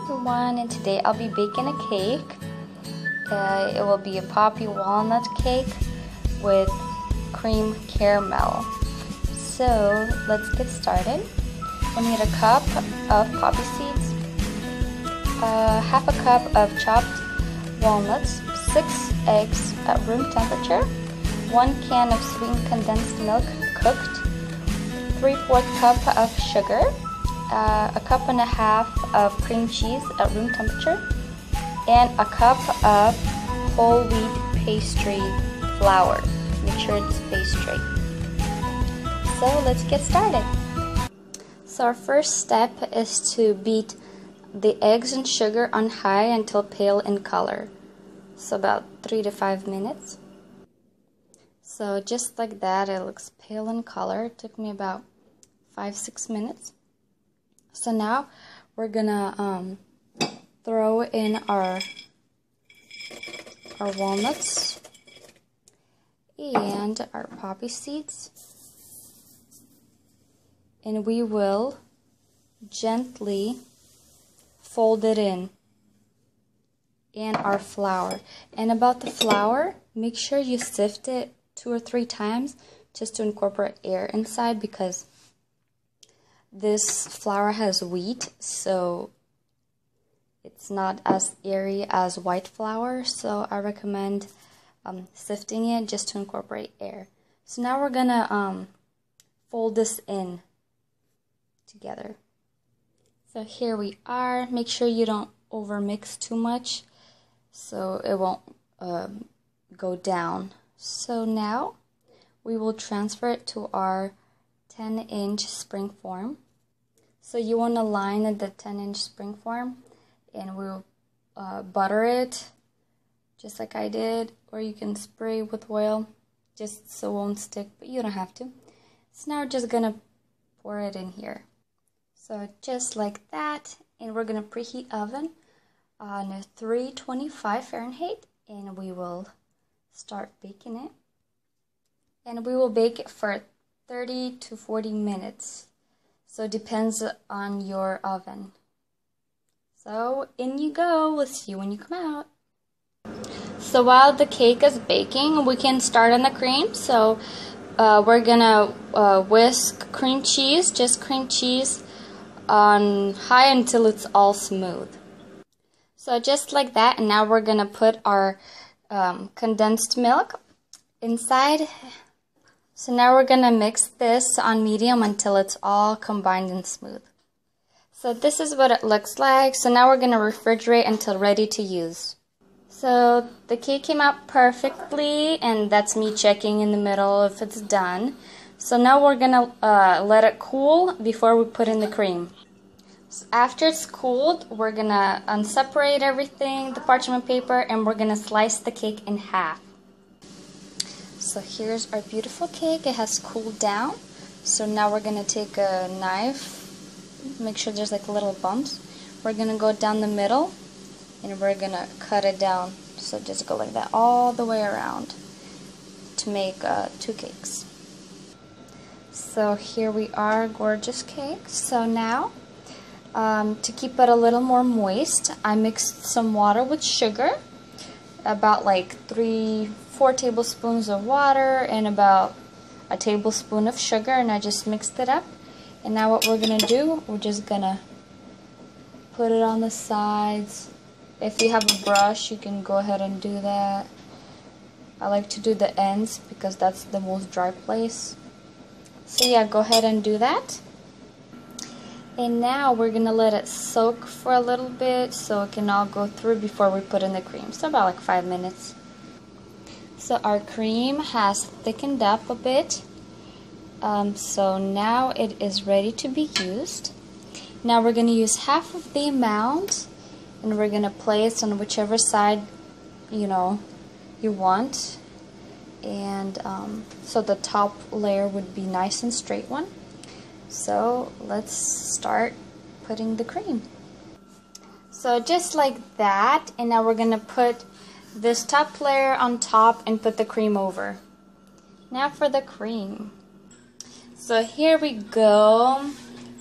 everyone, and today I'll be baking a cake. It will be a poppy walnut cake with cream caramel. So let's get started. We need a cup of poppy seeds, half a cup of chopped walnuts, 6 eggs at room temperature, 1 can of sweetened condensed milk cooked, 3/4 cup of sugar, a cup and a half of cream cheese at room temperature, and a cup of whole wheat pastry flour. Make sure it's pastry. So let's get started. So our first step is to beat the eggs and sugar on high until pale in color. So about 3 to 5 minutes. So just like that, it looks pale in color. It took me about 5-6 minutes. So now we're gonna throw in our walnuts and our poppy seeds, and we will gently fold it in, and our flour. And about the flour, make sure you sift it 2 or 3 times just to incorporate air inside, because this flour has wheat, so it's not as airy as white flour, so I recommend sifting it just to incorporate air. So now we're gonna fold this in together. So here we are. Make sure you don't overmix too much so it won't go down. So now we will transfer it to our 10-inch spring form. So you want to line the 10-inch spring form, and we'll butter it just like I did, or you can spray with oil just so it won't stick, but you don't have to. So now we're just gonna pour it in here. So just like that, and we're gonna preheat oven on 325 Fahrenheit, and we will start baking it. And we will bake it for 30 to 40 minutes. So it depends on your oven. So in you go. We'll see you when you come out. So while the cake is baking, we can start on the cream. So we're gonna whisk cream cheese, just cream cheese, on high until it's all smooth. So just like that, and now we're gonna put our condensed milk inside. So now we're gonna mix this on medium until it's all combined and smooth. So this is what it looks like. So now we're gonna refrigerate until ready to use. So the cake came out perfectly, and that's me checking in the middle if it's done. So now we're gonna let it cool before we put in the cream. So after it's cooled, we're gonna unseparate everything, the parchment paper, and we're gonna slice the cake in half. So here's our beautiful cake. It has cooled down. So now we're gonna take a knife, make sure there's like little bumps. We're gonna go down the middle, and we're gonna cut it down. So just go like that all the way around to make 2 cakes. So here we are, gorgeous cake. So now, to keep it a little more moist, I mixed some water with sugar, about like 3-4 tablespoons of water and about a tablespoon of sugar, and I just mixed it up. And now what we're gonna do, we're just gonna put it on the sides. If you have a brush, you can go ahead and do that. I like to do the ends because that's the most dry place. So yeah, go ahead and do that. And now we're gonna let it soak for a little bit so it can all go through before we put in the cream. So about like 5 minutes. So our cream has thickened up a bit. So now it is ready to be used. Now we're gonna use half of the amount, and we're gonna place on whichever side you want. And so the top layer would be nice and straight one. So let's start putting the cream. So just like that, and now we're gonna put this top layer on top and put the cream over. Now for the cream. So here we go,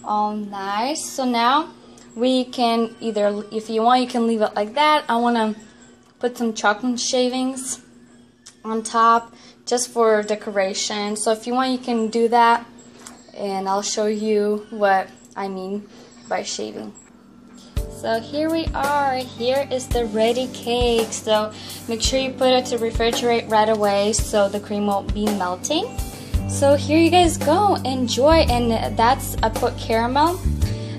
all nice. So now We can either, if you want, you can leave it like that. I want to put some chocolate shavings on top just for decoration. So if you want, you can do that, and I'll show you what I mean by shaving. So here we are. Here is the ready cake. So make sure you put it to refrigerate right away so the cream won't be melting. So here you guys go. Enjoy. And I put caramel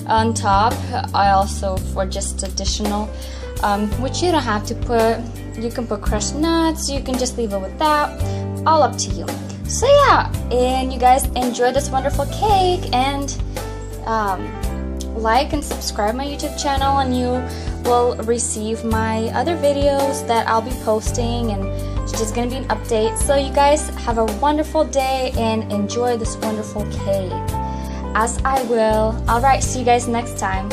on top. I also, for just additional, which you don't have to put. You can put crushed nuts. You can just leave it with that. All up to you. So yeah, and you guys enjoy this wonderful cake, and like and subscribe my YouTube channel, and you will receive my other videos that I'll be posting, and it's just gonna be an update. So you guys have a wonderful day and enjoy this wonderful cake, as I will. Alright, see you guys next time.